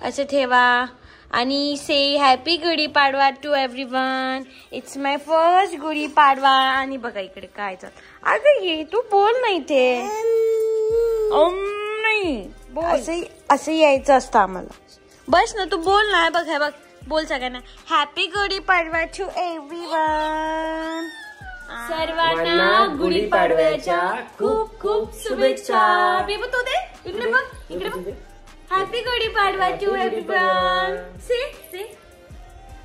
असं ठेवा आणि say happy Gudi Padwa to everyone. It's my first Gudi Padwa. आणि बघा इकडे काय चाल. अगं ये तू बोल नाही ते नाही असं यायचं असतं आम्हाला. बस ना तू बोल ना. बघ हे बघ बोल सगळ्यांना हॅपी गुढीपाडवा टू एव्हरीवन. सर्वांना गुढीपाडव्याच्या खूप खूप शुभेच्छा. बेबू तू दे इकडे बघ इकडे बघ. Happy Gudi Padwa to everyone. Say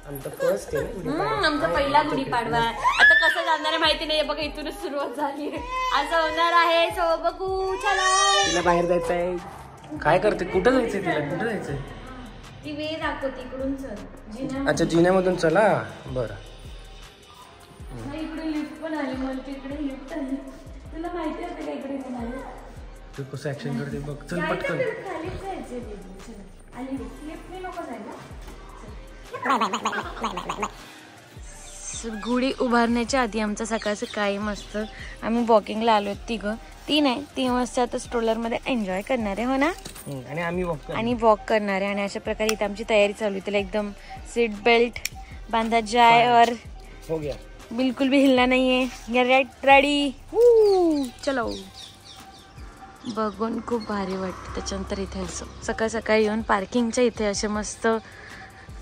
आमचा फर्स्ट आहे. आमचा पहिला गुढीपाडवा. आता कसं जाणार आहे माहिती नाही. बघा इथूनच सुरुवात झाली. असं होणार आहे. सो बघू. चला तिला बाहेर जायचं आहे. काय करते? कुठं जायचंय तिला? कुठं जायचंय? ती वे दाखवते इकडून. चल अच्छा जिन्यामधून चला. बरं इकडे लिफ्ट पण आली. मला तिकडे लिफ्ट आली. तुला माहिती होतं का इकडे पण आली? तू कसं ऍक्शन करते बघ. चल पटकन. खालीच जायचंय. आली लिफ्ट नाही नको जायला. गुढी उभारण्याच्या आधी आमचं सकाळचं काही मस्त आम्ही वॉकिंगला आलो. तीन आहे. 3 वाजता आता स्ट्रोलर मध्ये एन्जॉय करणार आहे हो ना. आणि वॉक करणार आहे. आणि अशा प्रकारे इथे आमची तयारी चालू आहे. तिला एकदम सीट बेल्ट बांधा जाए और हो गया. बिल्कुल भी हिलना नहीं है. रेडी. चलो. बघून खूप भारी वाटतं. त्याच्यानंतर इथे असं सकाळ सकाळी येऊन पार्किंगच्या इथे असे मस्त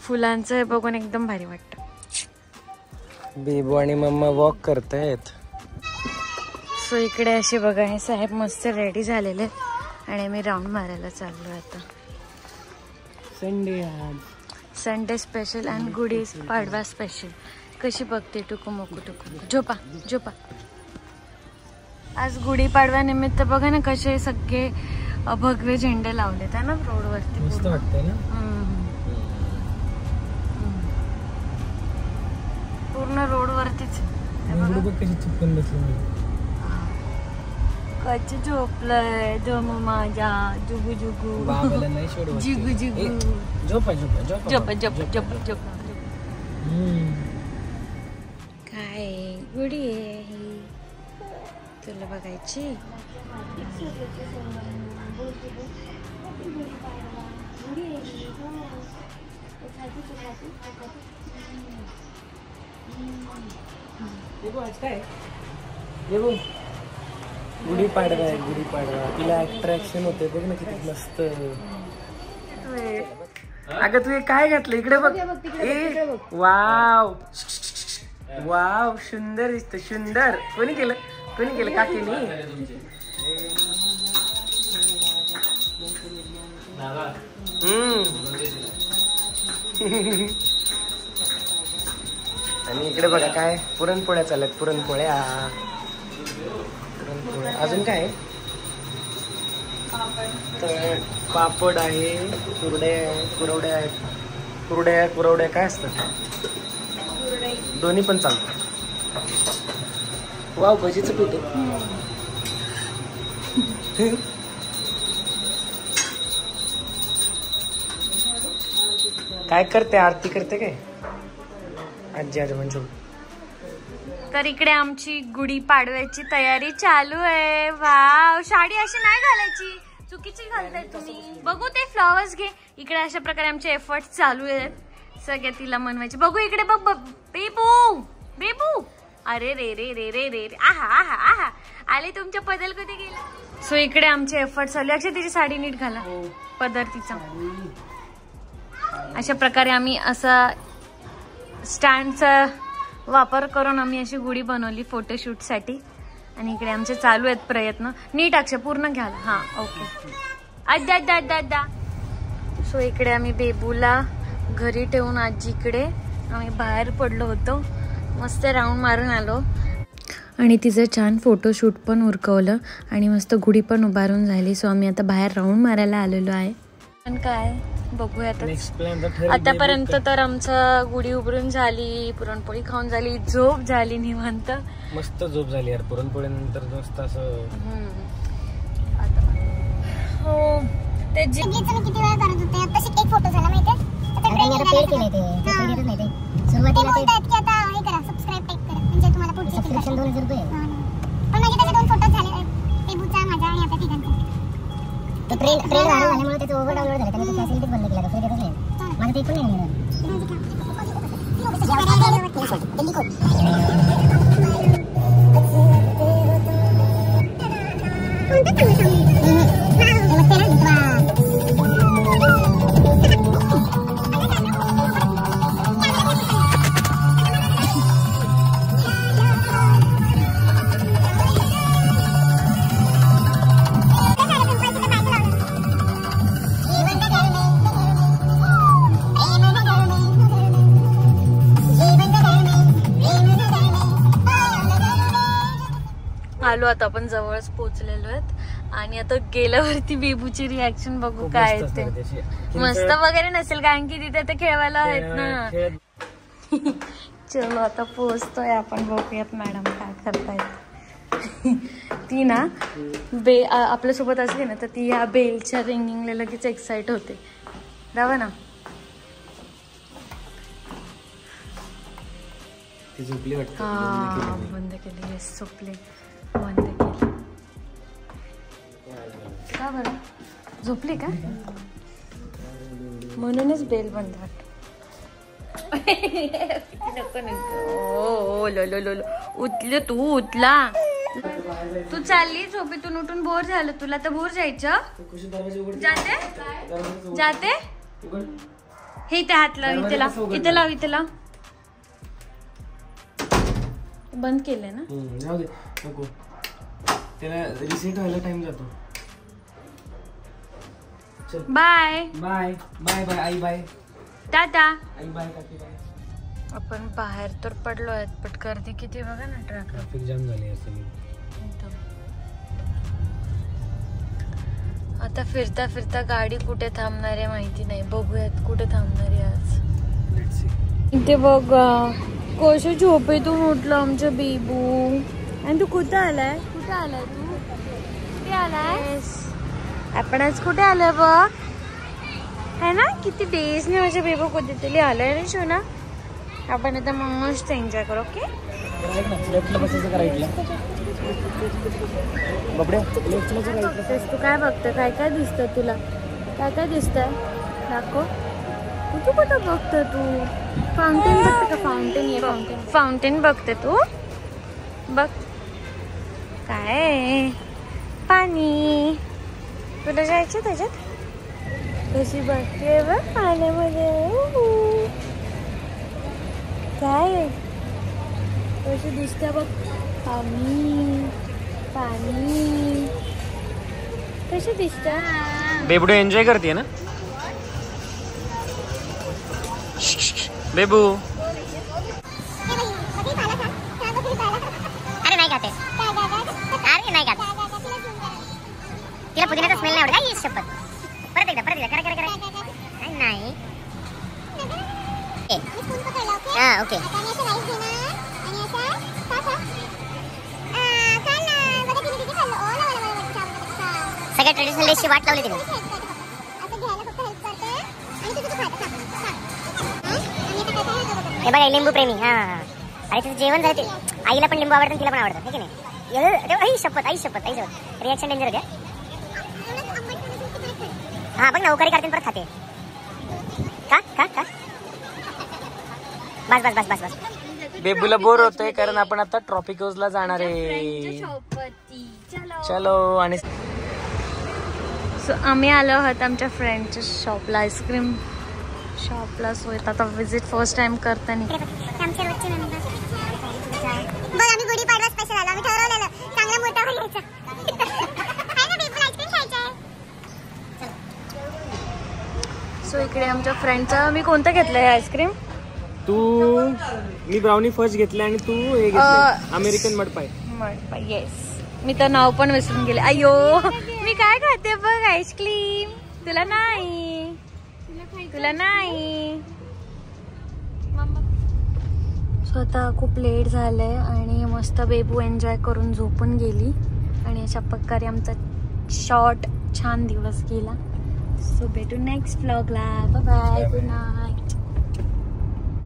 फुलांचं हे बघून एकदम भारी वाटतं. बेबू आणि मम्मा वॉक करतायत. सो इकडे असे बघा हे साहेब मस्त रेडी झालेले आणि आम्ही राऊंड मारायला चाललो आता. संडे स्पेशल आणि गुढी पाडवा स्पेशल. कशी बघते टुकू मोकू टुकू. झोपा. आज गुढीपाडव्या निमित्त बघा ना कसे सगळे भगवे झेंडे लावलेत आहे ना रोडवरती. मस्त वाटतंय ना. पूर्ण रोडवरतीच. कशी चिपकून बसली. कच झोपलंय धम माझ्या जुगू जुगू जुगू जुगू. काय गुढी आहे ही तुला बघायची. गुढीपाडवा आहे. गुढीपाडवा तिला अट्रॅक्शन होते बघ ना किती मस्त. अगं तू काय घातलं इकडे बघ. वाव वाव सुंदर दिसत. सुंदर. कोणी केलं काकीने. आणि इकडे बघा काय पुरणपोळ्या चालत. पुरणपोळ्या अजून काय पापड आहे. कुरवड्या काय असतात. दोन्ही पण चालतात. वाव भजीचं पीठ. काय करते? आरती करते काय आजी आजोबांची. तर इकडे आमची गुढी पाडव्याची तयारी चालू आहे. वाव साडी अशी नाही घालायची. चुकीची घालताय तुम्ही. बघू ते फ्लॉवर्स घे. इकडे अशा प्रकारे आमचे एफर्ट्स चालू आहेत सगळे तिला मनवायचे. बघू इकडे बघ. बेबू अरे रे. आहा आले तुमच्या पदल कुठे गेला. सो इकडे आमचे एफर्ट चालू. अक्षय तिची साडी नीट घाला. पदर तिचा. अशा प्रकारे आम्ही असा स्टँडचा वापर करून आम्ही अशी गुढी बनवली फोटोशूट साठी. आणि इकडे आमचे चालू आहेत प्रयत्न. नीट अक्षय पूर्ण घ्यायला. हा ओके. अद्दा. सो इकडे आम्ही बेबूला घरी ठेवून आजीकडे आम्ही बाहेर पडलो होतो. मस्त राऊंड मारून आलो आणि तिचं छान फोटोशूट पण उरकवलं आणि मस्त गुढी पण उभारून झाली. सो आम्ही आता बाहेर राऊंड मारायला आलेलो आहे. पण काय बघूयात. आतापर्यंत तर आमचं गुढी उभारून झाली. पुरणपोळी खाऊन झाली. झोप झाली निवांत. मस्त झोप झाली यार. पुरणपोळी नंतर मस्त असं. हो ते किती वेळ करत होते. आता एक फोटो झाला माहितीये. सुरुवातीला सबस्क्राईब टाईप करा म्हणजे तुम्हाला पुढचे सबस्क्रिप्शन 2000 रुपये. पण माझे त्याचे 2 फोटो झाले. बेबूचा माझा आणि आपल्या तिघांचा. ते ट्रेन व्हायरल झाल्यामुळे त्याचं ओव्हर डाउनलोड झालं, त्याने फॅसिलिटीज बंद केल्या, फ्री देतच नाही. माझं ते पण नाही मिळालं. आलो आता आपण जवळच पोहोचलेलो आहेत आणि आता गेल्यावरती बेबूची रिॲक्शन बघू काय ते. मस्त वगैरे नसेल कारण की तिथे ते खेळवायला आहेत ना. चलो आता पोहोचतोय आपण, बघूयात मॅडम काय करतायत. ती ना आपल्यासोबत असली ना तर ती ह्या बेलच्या रिंगिंगला लगेच एक्साइट होते. जावा ना. हा बंद केली. येस झोपली, बंद केली. का बरं झोपली का? म्हणूनच बेल बंद वाटत. नको नको. Low low low low. उठले तू, उठला तू. चालली झोपेतून उठून बोर झालं तुला तर बोर जायचं. जाते जाते. हे इथे हात लाव, इथे लाव, इथे लाव, इथे लाव. बंद केलंय ना. जाऊ दे नको, त्याला रिसेट व्हायला टाइम जातो. बाय बाय बाय बाय आई, बाय टाटा. आई, बाय काकी, बाय. आपण बाहेर तर पडलो आहेत पण गर्दी किती बघा ना. ट्रॅफिक जाम झाली असेल. आता फिरता फिरता गाडी कुठे थांबणार आहे माहिती नाही. बघूयात कुठे थांबणार आहे आज. इथे बघ कशा झोपेतून उठलं आमचं बेबू. आणि तू कुठं आलाय? कुठे आलाय तू? कुठे आलाय? आपण आज कुठे आलोय बघ. है ना किती डेजने माझ्या बेबू कधीतरी आलाय रे शोना. आपण आता मस्त एन्जॉय करू. ओके तू काय बघतं? काय काय दिसतं तुला? काय काय दिसतंय दाखव. तू कुठं बघतं? तू फाउंटेन बघते का? फाउंटेन ये, फाउंटेन. फाउंटेन बघते तू? बघ काय पाणी. तुला जायचं त्याच्यात? कशी बघते बघ पाण्यामध्ये. काय कशी दिसते बघ. पाणी पाणी कशी दिसतं? बेबडू एन्जॉय करते ना बेबू. अरे नाही खाते, अरे नाही खाते. तिला पुदिन्याचा स्मेल नाही आवडत. ही शपथ. परत एकदा करा करा करा. नाही हा ओके. सगळ्या ट्रेडिशनल डिशची वाट लावली तिने. हे बघा लिंबू प्रेमी. हा अरे तिचं जेवण झालं ते. आईला पण लिंबू आवडतं, तिला पण आवडतं हे की नाही. आई शपथ, आई शपथ, आई शपथ. रिॲक्शन डेंजर होते. हा बघ ना उकारी करते परत खाते. का का का बस बस बस बस बस. बेबूला बोर होतोय कारण आपण आता ट्रॉपिकोजला जाणार आहे. चलो. आणि आम्ही आलो आहोत आमच्या फ्रेंडच्या शॉपला, आईस्क्रीम शॉपला. सो येत आता विजिट फर्स्ट टाइम करताना. सो इकडे आमच्या फ्रेंडचा. मी कोणतं घेतलंय आईस्क्रीम? तू मी ब्राउनी फर्स्ट घेतलं आणि तू हे घेतलं अमेरिकन मडपाय. येस मी तर नाव पण विसरून गेले. अयो मी काय खाते बघ आईस्क्रीम. तुला नाही, तुला नाही. स्वतः खूप लेट झालंय आणि मस्त बेबू एन्जॉय करून झोपून गेली आणि अशा प्रकारे आमचा शॉर्ट छान दिवस गेला. सो भेटू नेक्स्ट व्लॉगला. Bye bye, good night.